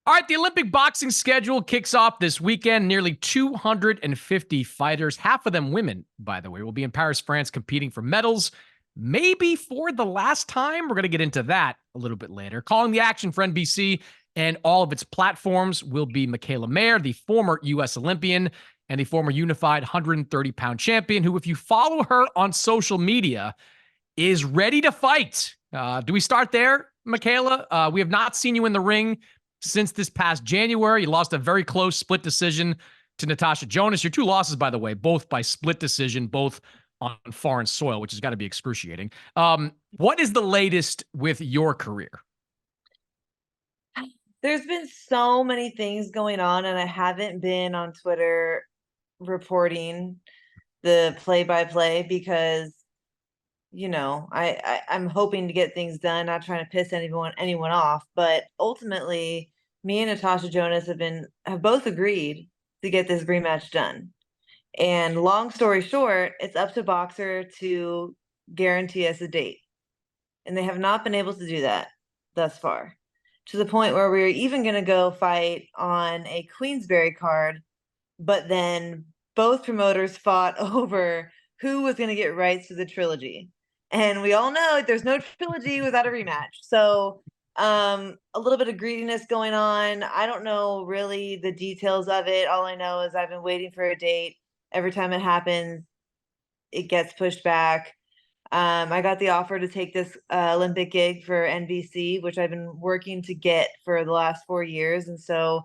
All right, the Olympic boxing schedule kicks off this weekend. Nearly 250 fighters, half of them women, by the way, will be in Paris, France, competing for medals, maybe for the last time. We're going to get into that a little bit later. Calling the action for NBC and all of its platforms will be Mikaela Mayer, the former U.S. Olympian and the former unified 130-pound champion, who, if you follow her on social media, is ready to fight. Do we start there, Mikaela? We have not seen you in the ring since this past January. You lost a very close split decision to Natasha Jonas. Your two losses, by the way, both by split decision, both on foreign soil, which has got to be excruciating. What is the latest with your career? There's been so many things going on, and I haven't been on Twitter reporting the play-by-play because, I'm hoping to get things done, not trying to piss anyone off. But ultimately, me and Natasha Jonas have both agreed to get this rematch done. And long story short, it's up to Boxer to guarantee us a date. And they have not been able to do that thus far, to the point where we were even going to go fight on a Queensberry card, but then both promoters fought over who was going to get rights to the trilogy. And we all know there's no trilogy without a rematch. So a little bit of greediness going on. I don't know really the details of it. All I know is I've been waiting for a date. Every time it happens, it gets pushed back. I got the offer to take this Olympic gig for NBC, which I've been working to get for the last 4 years. And so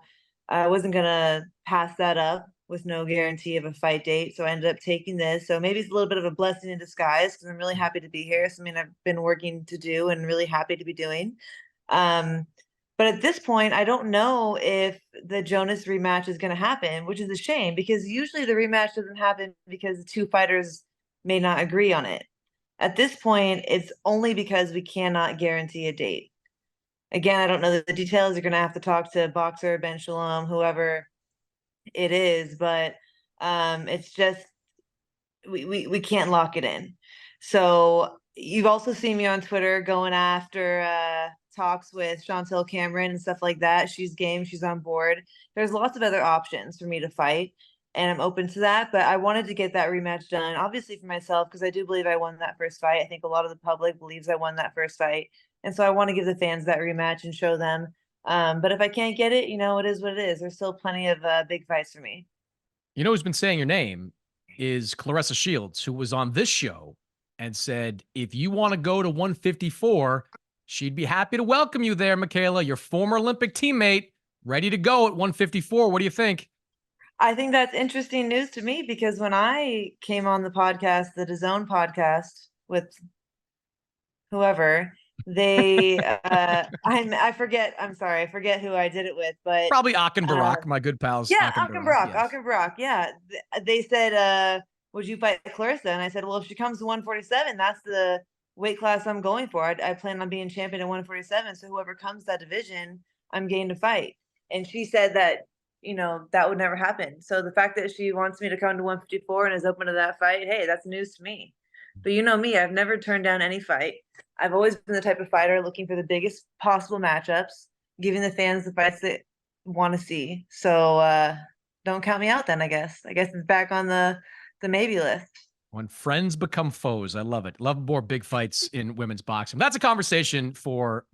I wasn't going to pass that up with no guarantee of a fight date. So I ended up taking this. So maybe it's a little bit of a blessing in disguise because I'm really happy to be here. It's something I've been working to do and really happy to be doing. But at this point, I don't know if the Jonas rematch is going to happen, which is a shame because usually the rematch doesn't happen because the two fighters may not agree on it. At this point, it's only because we cannot guarantee a date. Again, I don't know the details. You're going to have to talk to Boxer, Ben Shalom, whoever it is, but it's just we can't lock it in. So you've also seen me on Twitter going after talks with Chantel Cameron and stuff like that. She's game. She's on board. There's lots of other options for me to fight, and I'm open to that. But I wanted to get that rematch done, obviously for myself, because I do believe I won that first fight. I think a lot of the public believes I won that first fight. And so I want to give the fans that rematch and show them. But if I can't get it, it is what it is. There's still plenty of big fights for me. You know who's been saying your name is Claressa Shields, who was on this show and said, if you want to go to 154, she'd be happy to welcome you there, Mikaela, your former Olympic teammate, ready to go at 154. What do you think? I think that's interesting news to me because when I came on the podcast, the DAZN podcast with whoever, I forget, I'm sorry, I forget who I did it with, but Probably Akin Barak, my good pals. yeah, Akin Barak. Yes. Brock. Yeah. They said, would you fight Claressa? And I said, well, if she comes to 147, that's the weight class I'm going for. I plan on being champion at 147. So whoever comes that division, I'm game to fight. And she said that, that would never happen. So the fact that she wants me to come to 154 and is open to that fight, hey, that's news to me. But you know me, I've never turned down any fight. I've always been the type of fighter looking for the biggest possible matchups, giving the fans the fights that want to see. So don't count me out then, I guess. I guess it's back on the maybe list. When friends become foes. I love it. Love more big fights in women's boxing. That's a conversation for